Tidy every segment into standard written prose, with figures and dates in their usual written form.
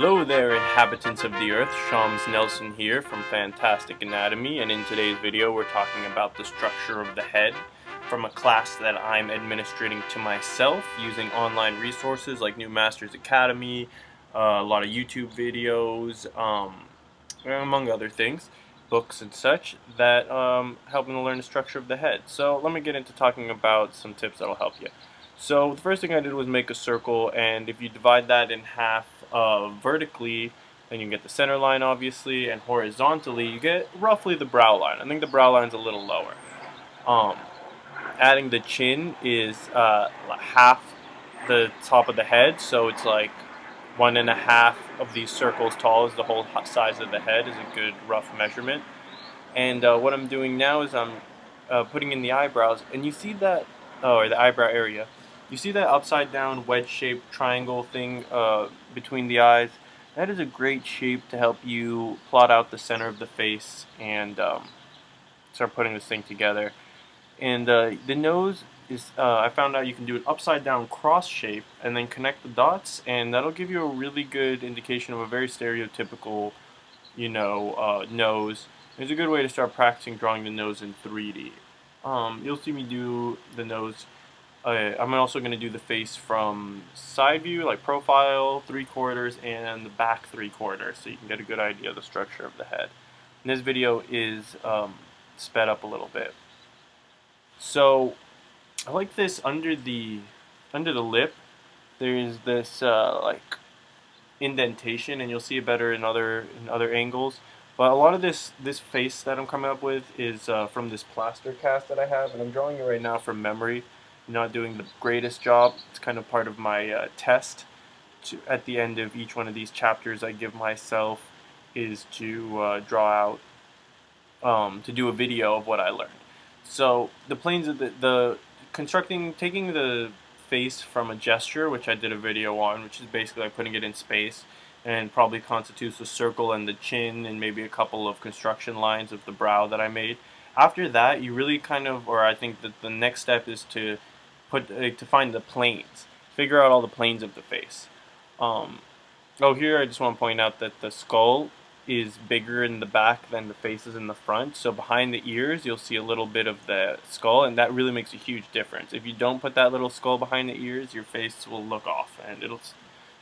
Hello there, inhabitants of the Earth. Shams Nelson here from Fantastic Anatomy, and in today's video we're talking about the structure of the head from a class that I'm administrating to myself using online resources like New Masters Academy, a lot of YouTube videos, among other things, books and such, that help me to learn the structure of the head. So let me get into talking about some tips that'll help you. So the first thing I did was make a circle, and if you divide that in half vertically, then you get the center line obviously, and horizontally you get roughly the brow line. I think the brow line's a little lower. Um, Adding the chin is half the top of the head, so it's like 1.5 of these circles tall is the whole size of the head is a good rough measurement. And what I'm doing now is I'm putting in the eyebrows, and you see that, or the eyebrow area. You see that upside down wedge-shaped triangle thing between the eyes? That is a great shape to help you plot out the center of the face and start putting this thing together. And the nose is, I found out you can do an upside down cross shape and then connect the dots, and that'll give you a really good indication of a very stereotypical, nose. It's a good way to start practicing drawing the nose in 3D. You'll see me do the nose. I'm also going to do the face from side view, like profile, 3/4, and the back 3/4, so you can get a good idea of the structure of the head. And this video is sped up a little bit. So I like this under the lip. There's this like indentation, and you'll see it better in other angles. But a lot of this face that I'm coming up with is from this plaster cast that I have, and I'm drawing it right now from memory. I'm not doing the greatest job. It's kind of part of my test. At the end of each one of these chapters I give myself is to draw out, to do a video of what I learned. So the planes of taking the face from a gesture, which I did a video on, which is basically like putting it in space, and probably constitutes the circle and the chin and maybe a couple of construction lines of the brow that I made. After that, you really kind of, or I think that the next step is to find the planes, figure out all the planes of the face. Here I just want to point out that the skull is bigger in the back than the face is in the front, so behind the ears you'll see a little bit of the skull, and that really makes a huge difference. If you don't put that little skull behind the ears, your face will look off, and it'll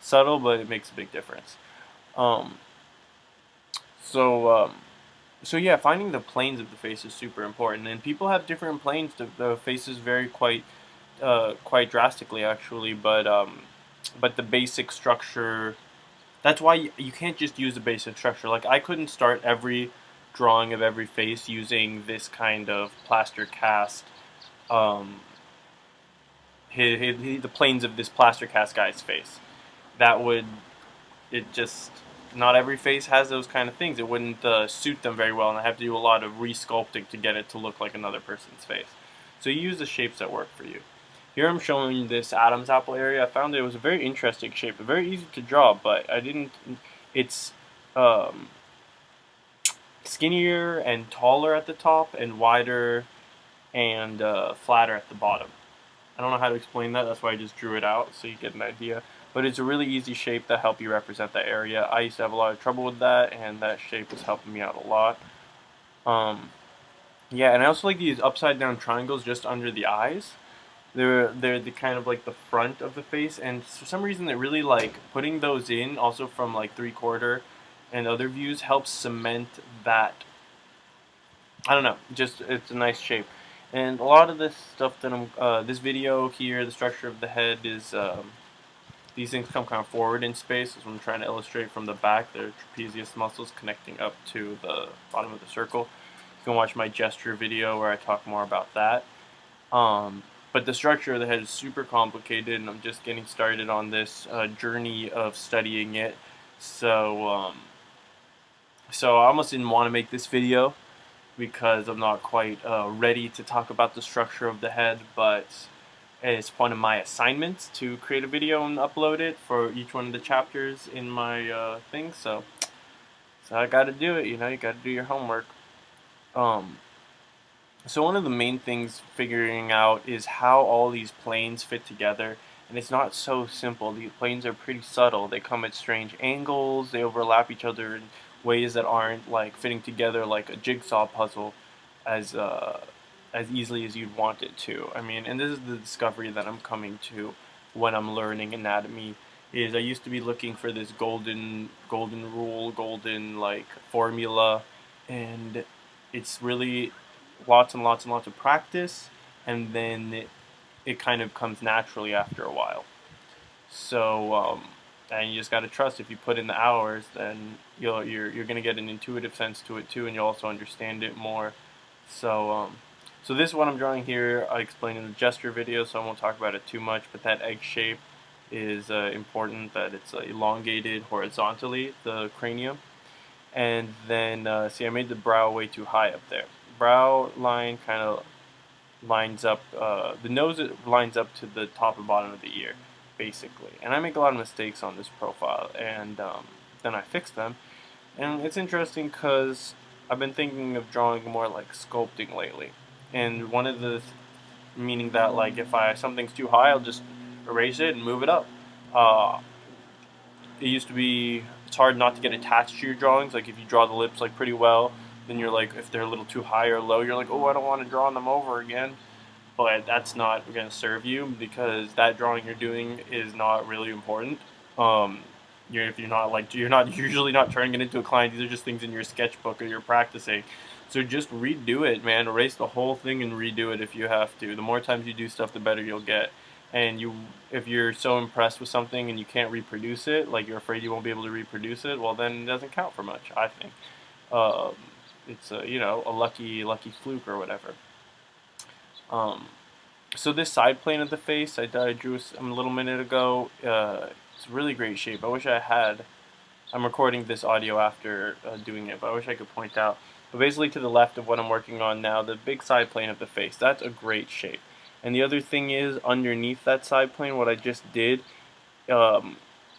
subtle, but it makes a big difference. So yeah, finding the planes of the face is super important, and people have different planes. The faces vary quite drastically actually, but the basic structure. That's why you can't just use the basic structure. Like, I couldn't start every drawing of every face using this kind of plaster cast, the planes of this plaster cast guy's face. Not every face has those kind of things. It wouldn't suit them very well, and I have to do a lot of resculpting to get it to look like another person's face. So you use the shapes that work for you. Here I'm showing this Adam's apple area. I found it was a very interesting shape, very easy to draw, but it's skinnier and taller at the top and wider and flatter at the bottom. I don't know how to explain that, that's why I just drew it out so you get an idea. But it's a really easy shape that helps you represent that area. I used to have a lot of trouble with that, and that shape was helping me out a lot. Yeah, and I also like these upside down triangles just under the eyes. They're the kind of like the front of the face, and for some reason they really like putting those in also from like 3/4 and other views helps cement that. I don't know, just it's a nice shape. And a lot of this stuff that this video here, the structure of the head is these things come kind of forward in space, as I'm trying to illustrate from the back. They're trapezius muscles connecting up to the bottom of the circle. You can watch my gesture video where I talk more about that. But the structure of the head is super complicated, and I'm just getting started on this journey of studying it. So I almost didn't want to make this video because I'm not quite ready to talk about the structure of the head, but it's one of my assignments to create a video and upload it for each one of the chapters in my thing. So I got to do it. You got to do your homework. So one of the main things figuring out is how all these planes fit together, and it's not so simple. The planes are pretty subtle. They come at strange angles, they overlap each other in ways that aren't like fitting together like a jigsaw puzzle as uh, as easily as you'd want it to. I mean, and this is the discovery that I'm coming to when I'm learning anatomy is I used to be looking for this golden rule, golden like formula, and it's really lots and lots and lots of practice, and then it kind of comes naturally after a while. So, and you just got to trust if you put in the hours, then you're gonna get an intuitive sense to it too, and you'll also understand it more. So, so this one I'm drawing here, I explained in the gesture video, so I won't talk about it too much. But that egg shape is important. That it's elongated horizontally, the cranium, and then see, I made the brow way too high up there. Brow line kind of lines up, the nose lines up to the top and bottom of the ear, basically. And I make a lot of mistakes on this profile, and then I fix them. And it's interesting because I've been thinking of drawing more like sculpting lately. And one of the meaning that like if something's too high, I'll just erase it and move it up. Uh, it used to be it's hard not to get attached to your drawings. Like if you draw the lips like pretty well, then you're like if they're a little too high or low, you're like, oh, I don't want to draw them over again. But that's not going to serve you because that drawing you're doing is not really important. If you're not like you're not usually not turning it into a client. These are just things in your sketchbook or you're practicing. So just redo it, man. Erase the whole thing and redo it if you have to. The more times you do stuff, the better you'll get. And if you're so impressed with something and you can't reproduce it, like you're afraid you won't be able to reproduce it, well then it doesn't count for much. I think um, it's a lucky fluke or whatever. Um, so this side plane of the face I drew a little minute ago. It's a really great shape. I wish I had. I'm recording this audio after doing it, but I wish I could point out. But basically to the left of what I'm working on now, the big side plane of the face, that's a great shape. And the other thing is, underneath that side plane, what I just did, um,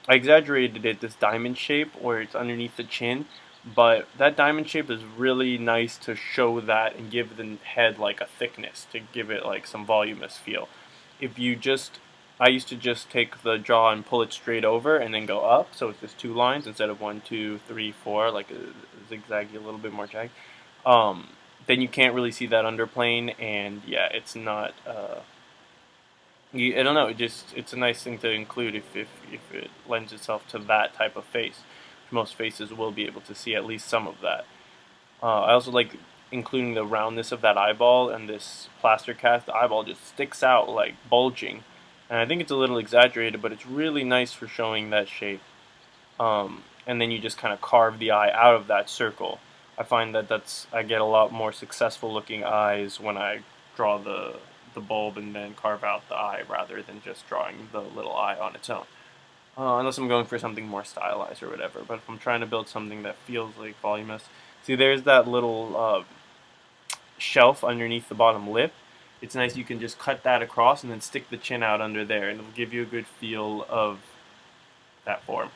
I exaggerated it, this diamond shape, where it's underneath the chin. But that diamond shape is really nice to show that and give the head like a thickness, to give it like some voluminous feel. If you just I used to just take the jaw and pull it straight over and then go up, so it's just two lines instead of 1, 2, 3, 4, like a zigzaggy, a little bit more jagged. Um, then you can't really see that underplane, and yeah, it's not. I don't know. It's a nice thing to include if it lends itself to that type of face. Most faces will be able to see at least some of that. I also like including the roundness of that eyeball and this plaster cast. The eyeball just sticks out like bulging, and I think it's a little exaggerated, but it's really nice for showing that shape. And then you just kind of carve the eye out of that circle. I find that I get a lot more successful looking eyes when I draw the bulb and then carve out the eye rather than just drawing the little eye on its own. Unless I'm going for something more stylized or whatever. But if I'm trying to build something that feels like voluminous, see, there's that little shelf underneath the bottom lip. It's nice you can just cut that across and then stick the chin out under there, and it'll give you a good feel of that form.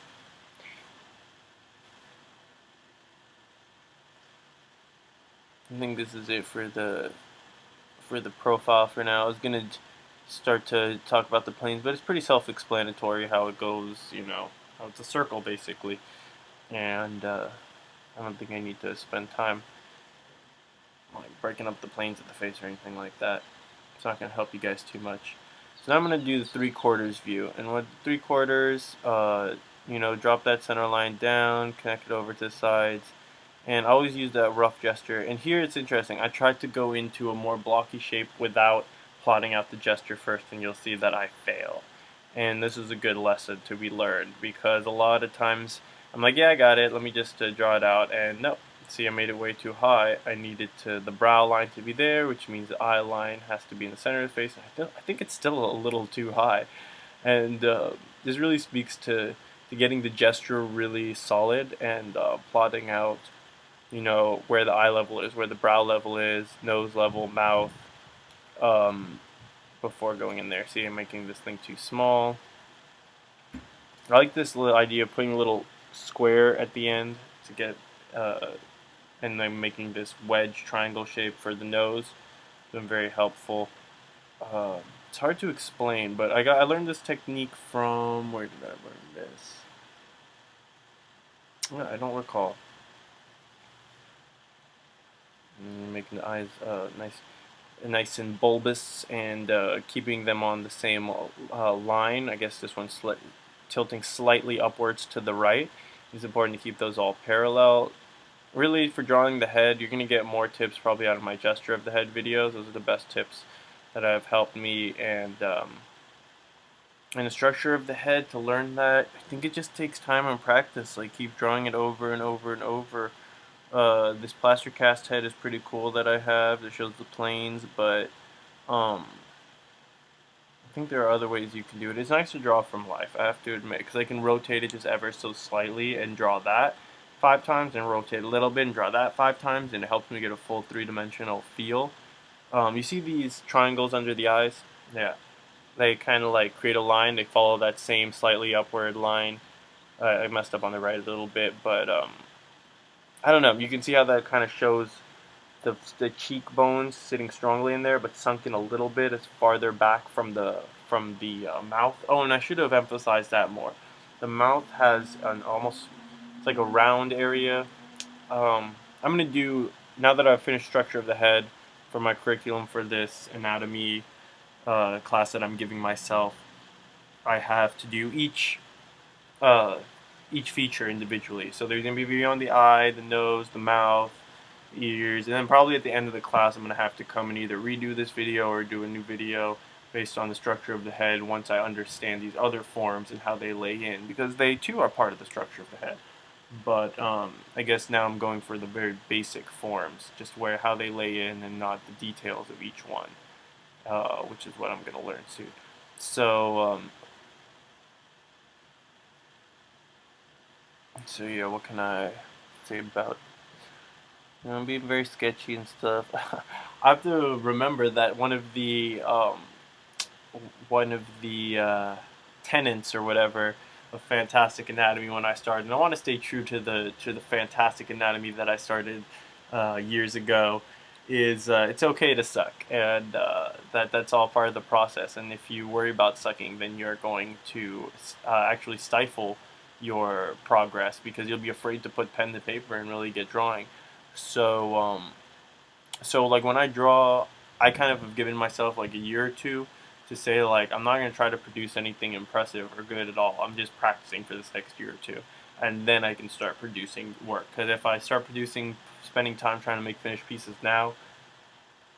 I think this is it for the profile for now. I was gonna start to talk about the planes, but it's pretty self-explanatory how it goes. How it's a circle basically, and I don't think I need to spend time like breaking up the planes of the face or anything like that. It's not gonna help you guys too much. So now I'm gonna do the 3/4 view, and with 3/4, drop that center line down, connect it over to the sides. And I always use that rough gesture. And here it's interesting. I tried to go into a more blocky shape without plotting out the gesture first, and you'll see that I fail. And this is a good lesson to be learned, because a lot of times I'm like, yeah, I got it. Let me just draw it out. And no, see, I made it way too high. I needed the brow line to be there, which means the eye line has to be in the center of the face. I think it's still a little too high. And this really speaks to getting the gesture really solid and plotting out where the eye level is, where the brow level is, nose level, mouth, before going in there. See, I'm making this thing too small. I like this little idea of putting a little square at the end to get, and then making this wedge triangle shape for the nose. been very helpful. It's hard to explain, but I learned this technique from, where did I learn this? I don't recall. Making the eyes nice and bulbous, and keeping them on the same line. I guess this one's tilting slightly upwards to the right. It's important to keep those all parallel. Really, for drawing the head, you're going to get more tips probably out of my gesture of the head videos. Those are the best tips that have helped me, and the structure of the head, to learn that, I think it just takes time and practice. Like, keep drawing it over and over and over. This plaster cast head is pretty cool that I have. It shows the planes, but I think there are other ways you can do it. It's nice to draw from life, I have to admit, because I can rotate it just ever so slightly and draw that 5 times, and rotate a little bit and draw that 5 times, and it helps me get a full 3-dimensional feel. You see these triangles under the eyes? Yeah. They kind of like create a line. They follow that same slightly upward line. I messed up on the right a little bit, but I don't know. You can see how that kind of shows the cheekbones sitting strongly in there, but sunk in a little bit. It's farther back from the mouth. Oh, and I should have emphasized that more. The mouth has an almost, it's like a round area. I'm gonna do, now that I've finished structure of the head for my curriculum for this anatomy class that I'm giving myself, I have to do each feature individually. So there's going to be beyond the eye, the nose, the mouth, ears, and then probably at the end of the class I'm going to have to come and either redo this video or do a new video based on the structure of the head once I understand these other forms and how they lay in, because they too are part of the structure of the head. But I guess now I'm going for the very basic forms, just how they lay in and not the details of each one, which is what I'm going to learn soon. So so yeah, what can I say about, being very sketchy and stuff? I have to remember that one of the tenets or whatever of Fantastic Anatomy when I started, and I want to stay true to the Fantastic Anatomy that I started years ago, is it's okay to suck, and that's all part of the process. And if you worry about sucking, then you're going to actually stifle your progress, because you'll be afraid to put pen to paper and really get drawing. So so like when I draw, I kind of have given myself like a year or two to say, like, I'm not going to try to produce anything impressive or good at all. I'm just practicing for this next year or two, and then I can start producing work. Because if I start spending time trying to make finished pieces now,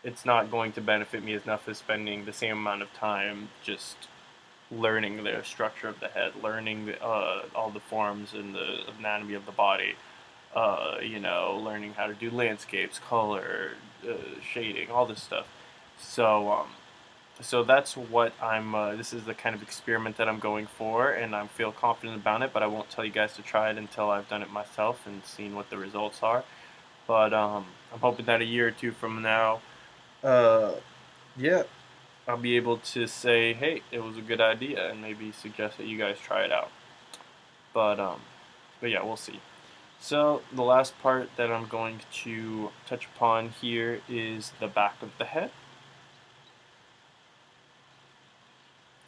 it's not going to benefit me enough as spending the same amount of time just learning the structure of the head, learning all the forms and the anatomy of the body, learning how to do landscapes, color, shading, all this stuff. So that's what this is the kind of experiment that I'm going for, and I feel confident about it, but I won't tell you guys to try it until I've done it myself and seen what the results are. But I'm hoping that a year or two from now, yeah, I'll be able to say, hey, it was a good idea, and maybe suggest that you guys try it out. But yeah, we'll see. So the last part that I'm going to touch upon here is the back of the head.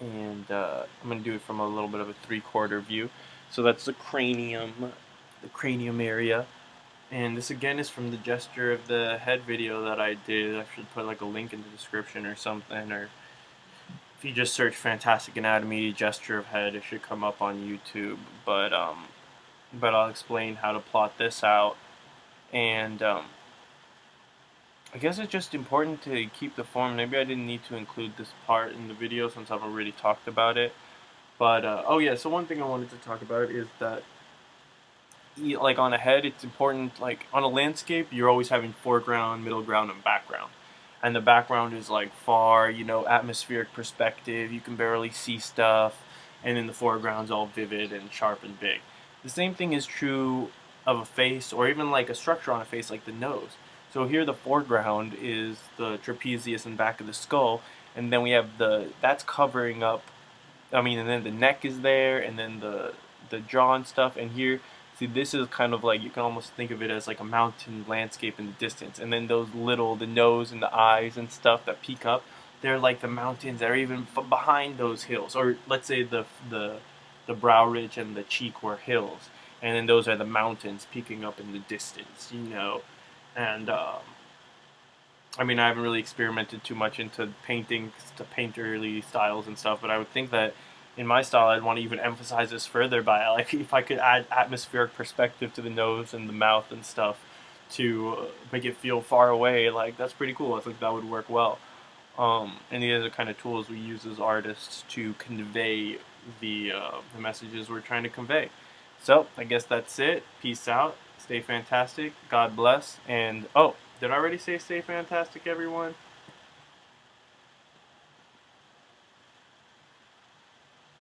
And I'm going to do it from a little bit of a 3/4 view. So that's the cranium area. And this again is from the gesture of the head video that I did. I should put like a link in the description or something, or if you just search Fantastic Anatomy gesture of head, it should come up on YouTube. But I'll explain how to plot this out, and I guess it's just important to keep the form. Maybe I didn't need to include this part in the video since I've already talked about it. But oh yeah, so one thing I wanted to talk about is that, like, on a head, it's important, like on a landscape, you're always having foreground, middle ground, and background. And the background is like far, atmospheric perspective, you can barely see stuff, and then the foreground's all vivid and sharp and big. The same thing is true of a face, or even like a structure on a face like the nose. So here the foreground is the trapezius and back of the skull, and then we have that's covering up, and then the neck is there, and then the jaw and stuff, and here See, this is kind of like, you can almost think of it as like a mountain landscape in the distance, and then those little, the nose and the eyes and stuff that peek up, they're like the mountains that are even behind those hills, or let's say the brow ridge and the cheek were hills, and then those are the mountains peeking up in the distance, you know. And I mean, I haven't really experimented too much into painting, to painterly styles and stuff, but I would think that in my style, I'd want to even emphasize this further by, like, if I could add atmospheric perspective to the nose and the mouth and stuff to make it feel far away. Like, that's pretty cool. I think that would work well. And the other kind of tools we use as artists to convey the messages we're trying to convey. So I guess that's it. Peace out. Stay fantastic. God bless. And oh, did I already say stay fantastic, everyone?